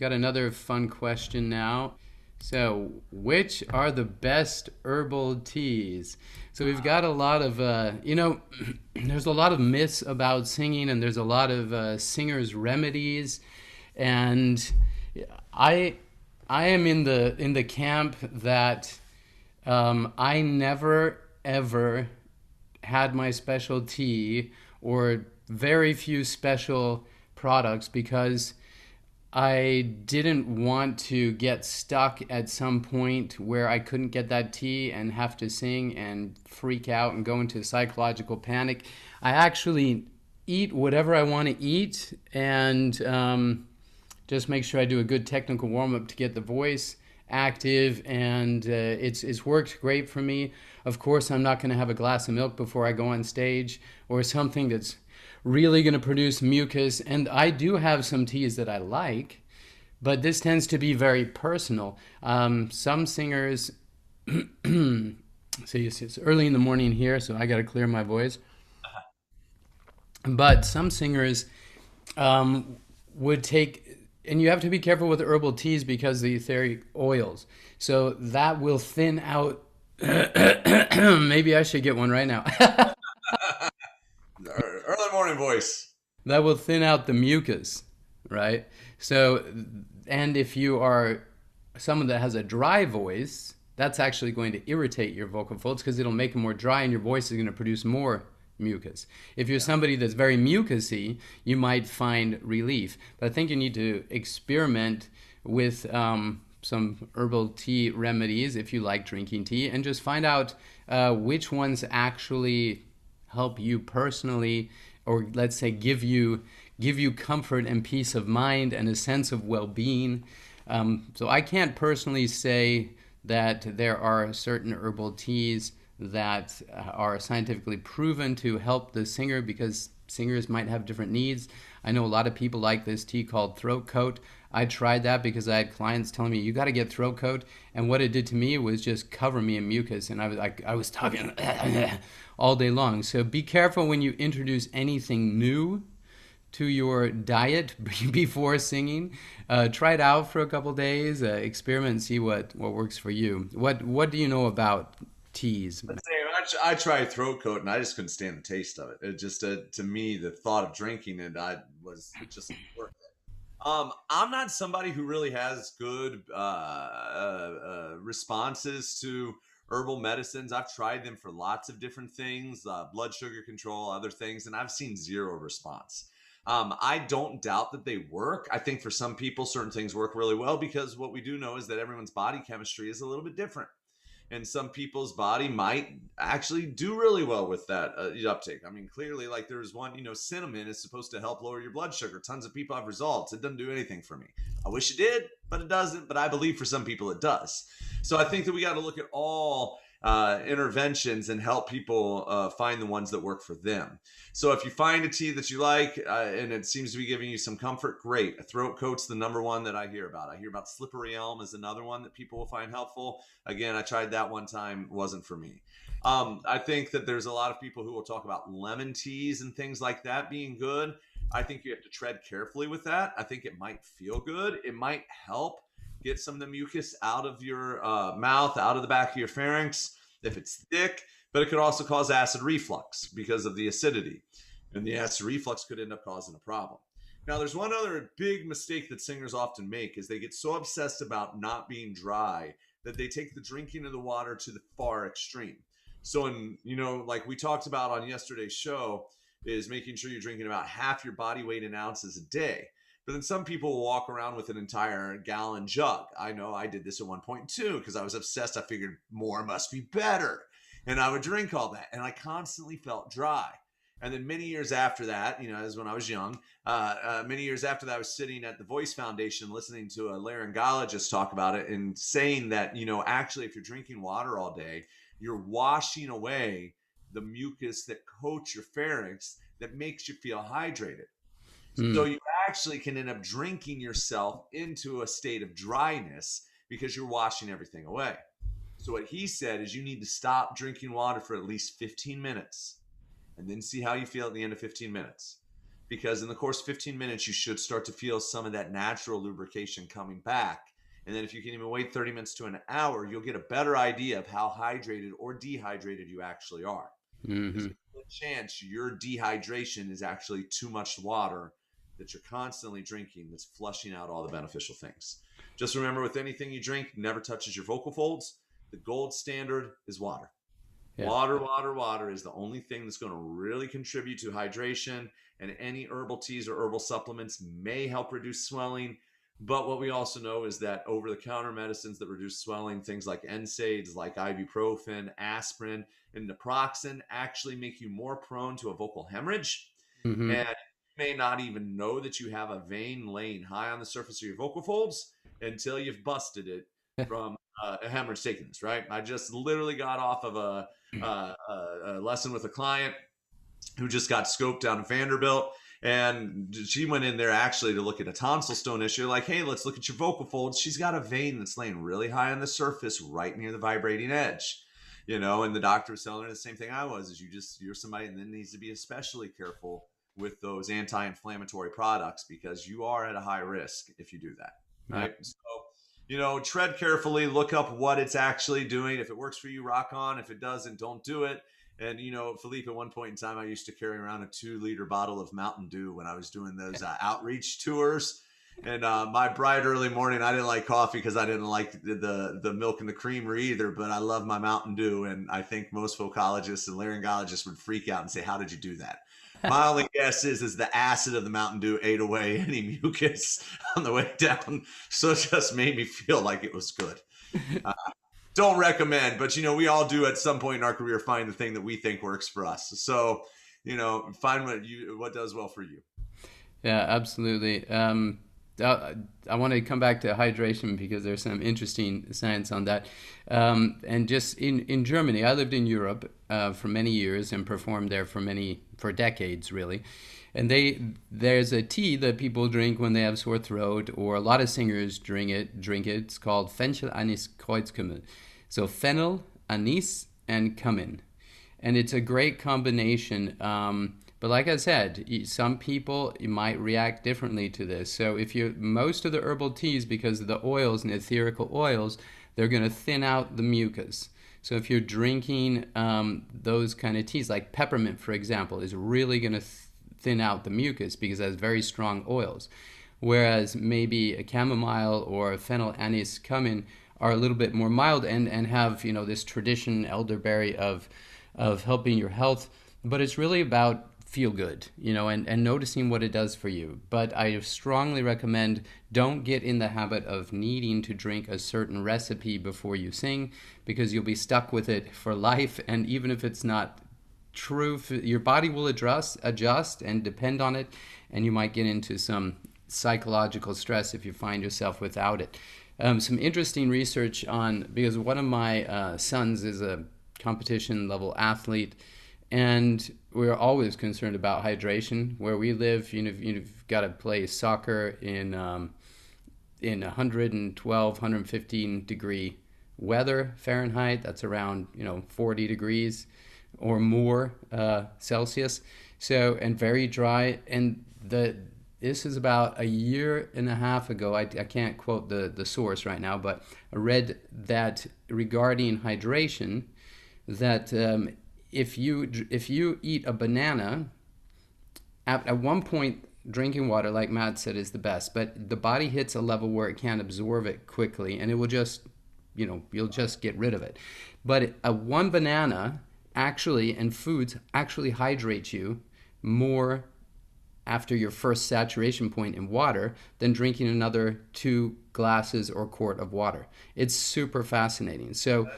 got another fun question now. So, which are the best herbal teas? So we've got a lot of, there's a lot of myths about singing, and there's a lot of singers' remedies, and I, I am in the camp that I never ever had my specialty or very few special products because I didn't want to get stuck at some point where I couldn't get that tea and have to sing and freak out and go into psychological panic. I actually eat whatever I want to eat and just make sure I do a good technical warm up to get the voice active, and it's worked great for me. Of course, I'm not going to have a glass of milk before I go on stage or something that's really going to produce mucus. And I do have some teas that I like, but this tends to be very personal. Some singers, see, it's early in the morning here, so I got to clear my voice. But some singers would take, and you have to be careful with herbal teas because the etheric oils. So that will thin out. Maybe I should get one right now. Early morning voice. That will thin out the mucus, right? So, and if you are someone that has a dry voice, that's actually going to irritate your vocal folds because it'll make them more dry and your voice is going to produce more mucus. If you're somebody that's very mucusy, you might find relief. But I think you need to experiment with some herbal tea remedies if you like drinking tea and just find out which ones actually help you personally, or let's say give you comfort and peace of mind and a sense of well-being. So I can't personally say that there are certain herbal teas that are scientifically proven to help the singer because singers might have different needs. I know a lot of people like this tea called throat coat. I tried that because I had clients telling me you got to get throat coat, and what it did to me was just cover me in mucus, and I was talking all day long. So be careful when you introduce anything new to your diet before singing. Try it out for a couple days, experiment, and see what works for you. What do you know about teas? Let's say I tried throat coat and I just couldn't stand the taste of it. It just to me the thought of drinking it I was it just worth it. I'm not somebody who really has good responses to herbal medicines. I've tried them for lots of different things, blood sugar control, other things, and I've seen zero response. I don't doubt that they work. I think for some people, certain things work really well because what we do know is that everyone's body chemistry is a little bit different. And some people's body might actually do really well with that uptake. I mean, clearly, like there's one, cinnamon is supposed to help lower your blood sugar. Tons of people have results. It doesn't do anything for me. I wish it did, but it doesn't. But I believe for some people it does. So I think that we got to look at all interventions and help people find the ones that work for them. So if you find a tea that you like and it seems to be giving you some comfort, great. A throat coat's the number one that I hear about. I hear about slippery elm is another one that people will find helpful. Again, I tried that one time, wasn't for me. I think that there's a lot of people who will talk about lemon teas and things like that being good. I think you have to tread carefully with that. I think it might feel good. It might help get some of the mucus out of your mouth, out of the back of your pharynx if it's thick, but it could also cause acid reflux because of the acidity. And the acid reflux could end up causing a problem. Now, there's one other big mistake that singers often make is they get so obsessed about not being dry that they take the drinking of the water to the far extreme. So, like we talked about on yesterday's show, is making sure you're drinking about half your body weight in ounces a day. But then some people will walk around with an entire gallon jug. I know I did this at one point too because I was obsessed. I figured more must be better. And I would drink all that. And I constantly felt dry. And then many years after that, as when I was young, many years after that, I was sitting at the Voice Foundation listening to a laryngologist talk about it and saying that, actually, if you're drinking water all day, you're washing away the mucus that coats your pharynx that makes you feel hydrated. So Hmm. you actually can end up drinking yourself into a state of dryness because you're washing everything away. So what he said is you need to stop drinking water for at least 15 minutes and then see how you feel at the end of 15 minutes. because in the course of 15 minutes, you should start to feel some of that natural lubrication coming back. And then if you can even wait 30 minutes to an hour, you'll get a better idea of how hydrated or dehydrated you actually are. Because Hmm. there's a good chance your dehydration is actually too much water that you're constantly drinking that's flushing out all the beneficial things. Just remember, with anything you drink, never touches your vocal folds. The gold standard is water. Yeah. Water, water, water is the only thing that's going to really contribute to hydration. And any herbal teas or herbal supplements may help reduce swelling. But what we also know is that over the counter medicines that reduce swelling, things like NSAIDs, like ibuprofen, aspirin, and naproxen, actually make you more prone to a vocal hemorrhage. Hmm. And you may not even know that you have a vein laying high on the surface of your vocal folds until you've busted it from a hemorrhage taking this, right? I just literally got off of a lesson with a client who just got scoped down at Vanderbilt. And she went in there actually to look at a tonsil stone issue. Like, hey, let's look at your vocal folds. She's got a vein that's laying really high on the surface, right near the vibrating edge. And the doctor was telling her the same thing I was, is you're somebody that needs to be especially careful with those anti-inflammatory products, because you are at a high risk if you do that. Right. Right. So, tread carefully, look up what it's actually doing. If it works for you, rock on. If it doesn't, don't do it. And, Philippe, at one point in time, I used to carry around a 2-liter bottle of Mountain Dew when I was doing those outreach tours. And my bright early morning, I didn't like coffee because I didn't like the milk and the creamer either, but I love my Mountain Dew. And I think most vocologists and laryngologists would freak out and say, how did you do that? My only guess is the acid of the Mountain Dew ate away any mucus on the way down. So it just made me feel like it was good. Uh, don't recommend, but we all do at some point in our career find the thing that we think works for us. So, find what does well for you. Yeah, absolutely. I want to come back to hydration because there's some interesting science on that. And just in Germany, I lived in Europe for many years and performed there for decades, really. And there's a tea that people drink when they have sore throat, or a lot of singers drink it. It's called Fenchel Anis Kreuzkümmel. So fennel, anise, and cumin, and it's a great combination. But like I said, some people might react differently to this. So if most of the herbal teas, because of the oils and etherical oils, they're going to thin out the mucus. So if you're drinking those kind of teas, like peppermint, for example, is really going to thin out the mucus because it has very strong oils. Whereas maybe a chamomile or a fennel, anise, cumin are a little bit more mild and have this tradition elderberry of helping your health. But it's really about feel good, and noticing what it does for you. But I strongly recommend, don't get in the habit of needing to drink a certain recipe before you sing, because you'll be stuck with it for life. And even if it's not true, your body will adjust and depend on it, and you might get into some psychological stress if you find yourself without it. Some interesting research because one of my sons is a competition level athlete, and we're always concerned about hydration. Where we live, you've got to play soccer in 112, 115 degree weather Fahrenheit. That's around 40 degrees or more Celsius. So, and very dry. And this is about a year and a half ago. I can't quote the source right now, but I read that regarding hydration, that if you eat a banana, at one point, drinking water, like Matt said, is the best. But the body hits a level where it can't absorb it quickly, and it will just, you'll just get rid of it. But one banana actually, and foods actually hydrate you more after your first saturation point in water than drinking another 2 glasses or quart of water. It's super fascinating. So,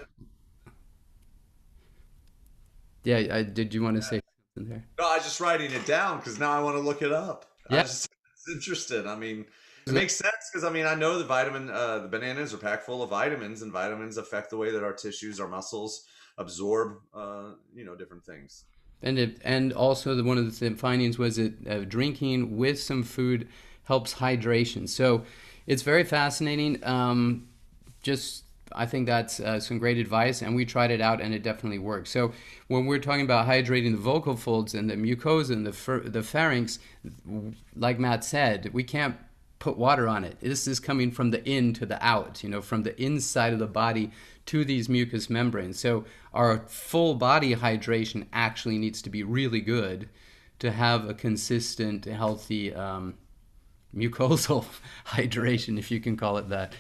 yeah, did you want to say something there? No, I was just writing it down because now I want to look it up. I Yeah. was just interested. I mean, it makes sense because I know the bananas are packed full of vitamins, and vitamins affect the way that our tissues, our muscles absorb, different things. And also one of the findings was that drinking with some food helps hydration. So it's very fascinating. Just I think that's some great advice, and we tried it out, and it definitely works. So when we're talking about hydrating the vocal folds and the mucosa and the pharynx, like Matt said, we can't put water on it. This is coming from the in to the out, from the inside of the body to these mucous membranes. So our full body hydration actually needs to be really good to have a consistent, healthy mucosal hydration, if you can call it that.